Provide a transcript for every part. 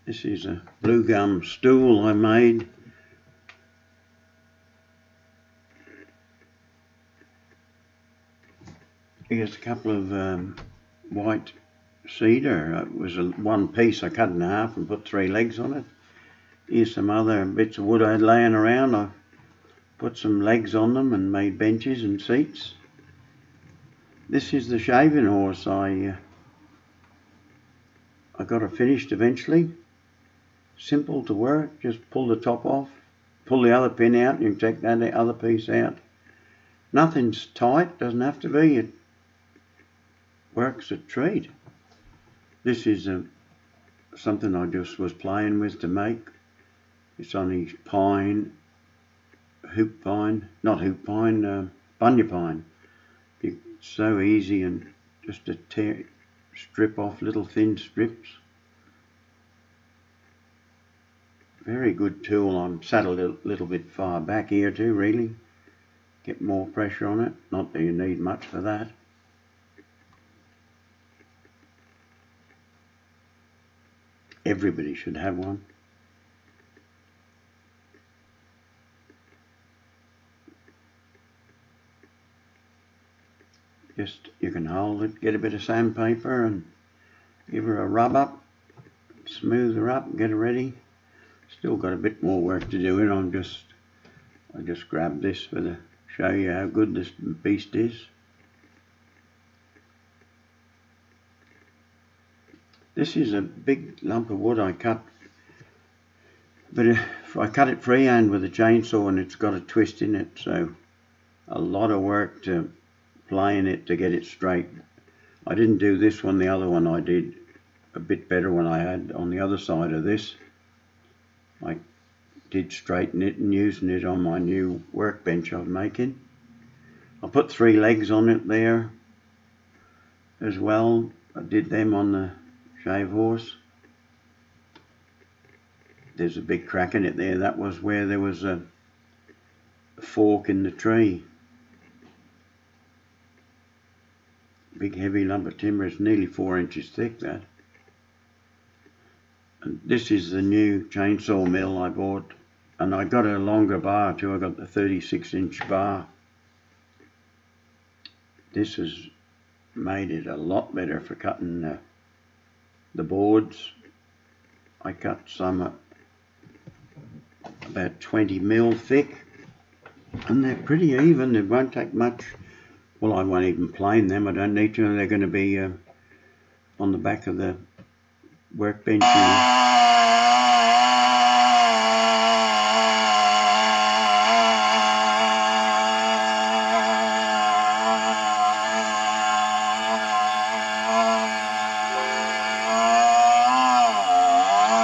This is a blue gum stool I made. Here's a couple of white cedar. It was one piece I cut in half and put 3 legs on it. Here's some other bits of wood I had laying around. I put some legs on them and made benches and seats. This is the shaving horse. I got it finished eventually. Simple to work, just pull the top off, pull the other pin out, and you can take that other piece out. Nothing's tight, doesn't have to be. It works a treat. This is something I just was playing with to make. It's only pine, hoop pine, not hoop pine, bunya pine. It's so easy, and just to strip off little thin strips. Very good tool. I'm sat a little bit far back here too, really. Get more pressure on it. Not that you need much for that. Everybody should have one. Just, you can hold it, get a bit of sandpaper and give her a rub up, smooth her up, get her ready. Still got a bit more work to do, and I just grabbed this to show you how good this beast is. This is a big lump of wood I cut, but I cut it freehand with a chainsaw, and it's got a twist in it, so a lot of work to playing it to get it straight. I didn't do this one, the other one I did a bit better when I had on the other side of this. I did straighten it and using it on my new workbench I'm making. I put 3 legs on it there as well. I did them on the shave horse. There's a big crack in it there. That was where there was a fork in the tree. Big heavy lump of timber. It's nearly 4 inches thick, that. And this is the new chainsaw mill I bought, and I got a longer bar too. I got the 36-inch bar. This has made it a lot better for cutting the boards. I cut some about 20 mil thick, and they're pretty even. It won't take much. Well, I won't even plane them. I don't need to. They're going to be on the back of the workbench.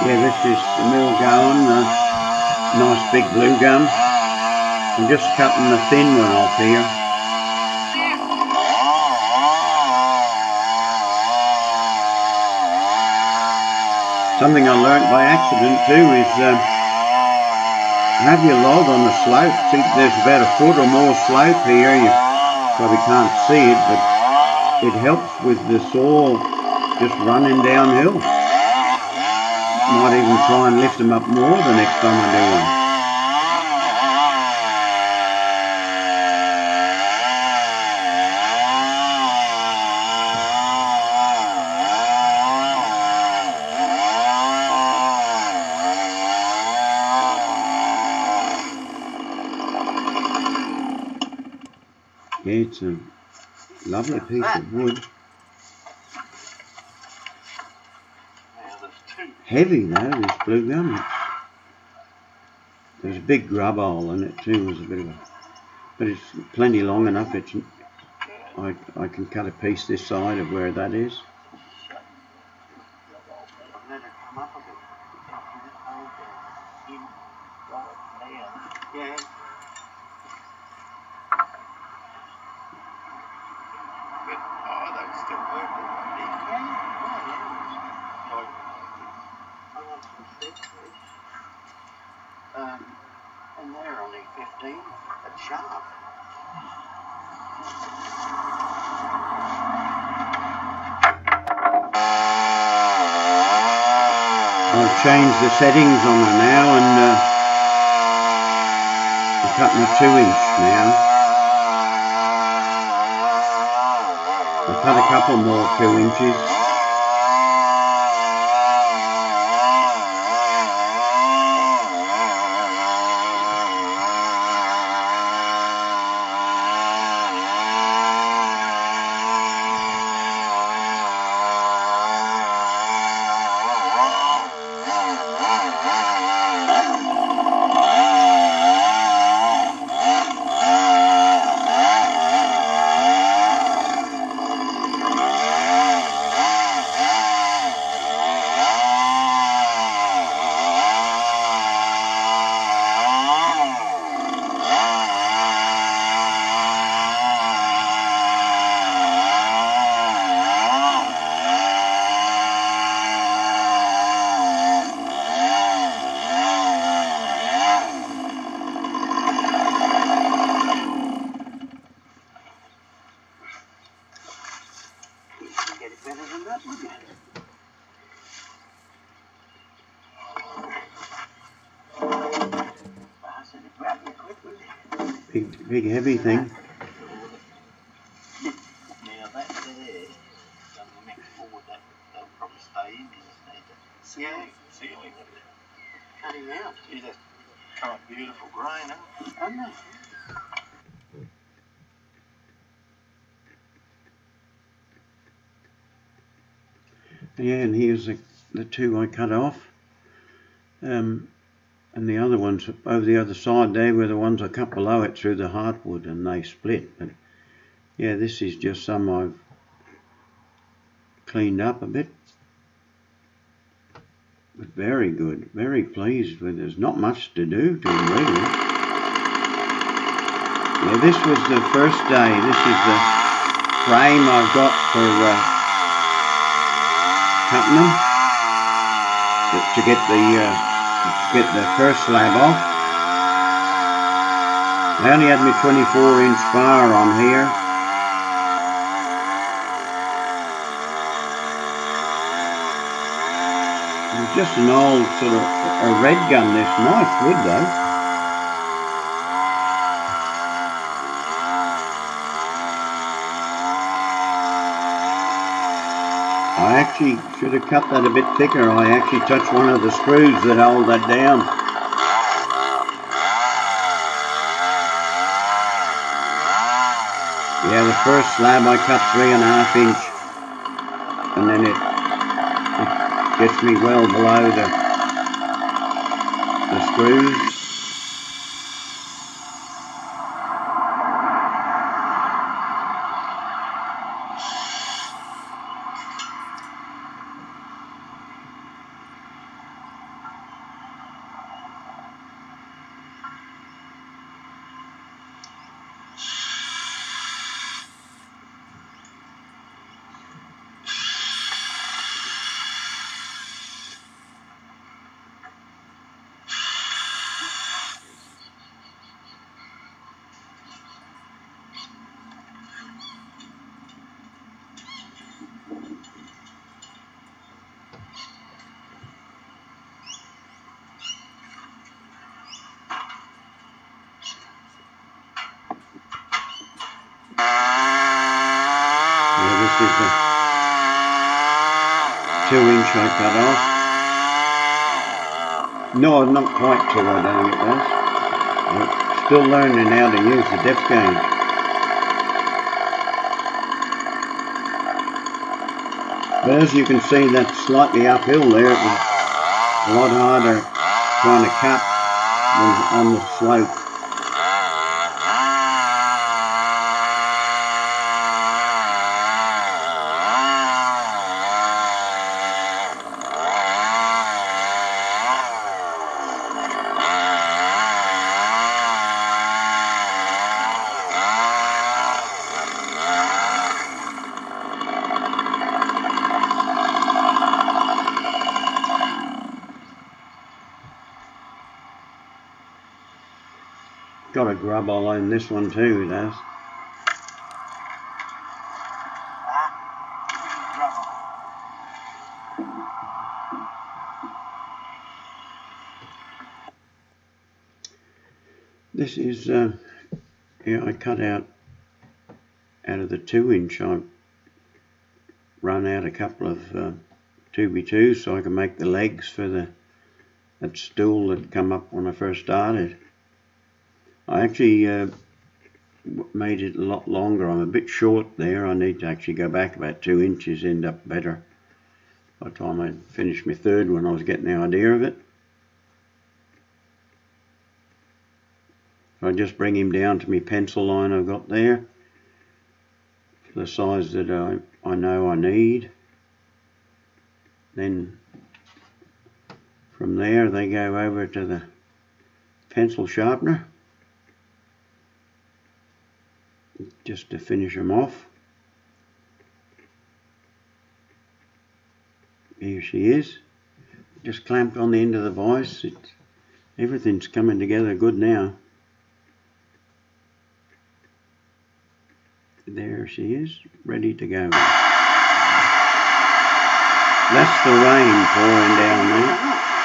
Yeah, this is the mill going. Nice big blue gum. I'm just cutting the thin one off here. Something I learnt by accident too is have your log on the slope. See, there's about a foot or more slope here. You probably can't see it, but it helps with the saw just running downhill. Might even try and lift them up more the next time I do them. Yeah, it's a lovely piece of wood. Heavy though, this blue gum. There's a big grub hole in it too. There's a bit of a, but it's plenty long enough. It's I can cut a piece this side of where that is. And they're only 15, but sharp. I've changed the settings on her now, and I'm cutting a 2-inch now. I've cut a couple more 2 inches. Get it better than that, wouldn't it? I said it grabbed me quick, wouldn't it? Big heavy thing. Now that there, on the next forward, that'll probably stay in, ceiling, wouldn't it? Cut him out. He's a kind of beautiful grain, hasn't he? Yeah, and here's the 2 I cut off. And the other ones over the other side there were the ones I cut below it through the hardwood, and they split. But yeah, this is just some I've cleaned up a bit. But very good, very pleased with it. There's not much to do to them really. Yeah, this was the first day. This is the frame I've got for cutting them to get the first slab off. I only had my 24-inch bar on here. It's just an old sort of a red gun. This nice wood though. I actually should have cut that a bit thicker. I actually touched one of the screws that hold that down. Yeah, the first slab I cut 3.5 inch, and then it gets me well below the screws. Yeah, this is the 2-inch I cut off. No, not quite 2, I don't think it was. I'm still learning how to use the depth gauge. But as you can see, that's slightly uphill there. It was a lot harder trying to cut than on the slope. Got a grub all on this one too, it has. This is, yeah, I cut out of the 2-inch, I run out a couple of 2x2s so I can make the legs for that stool that come up when I first started. I actually made it a lot longer. I'm a bit short there. I need to actually go back about 2 inches, end up better. By the time I finished my third one, I was getting the idea of it. I just bring him down to my pencil line I've got there, for the size that I know I need. Then from there they go over to the pencil sharpener, just to finish them off. Here she is, just clamped on the end of the vise. Everything's coming together good now. There she is, ready to go. That's the rain pouring down there.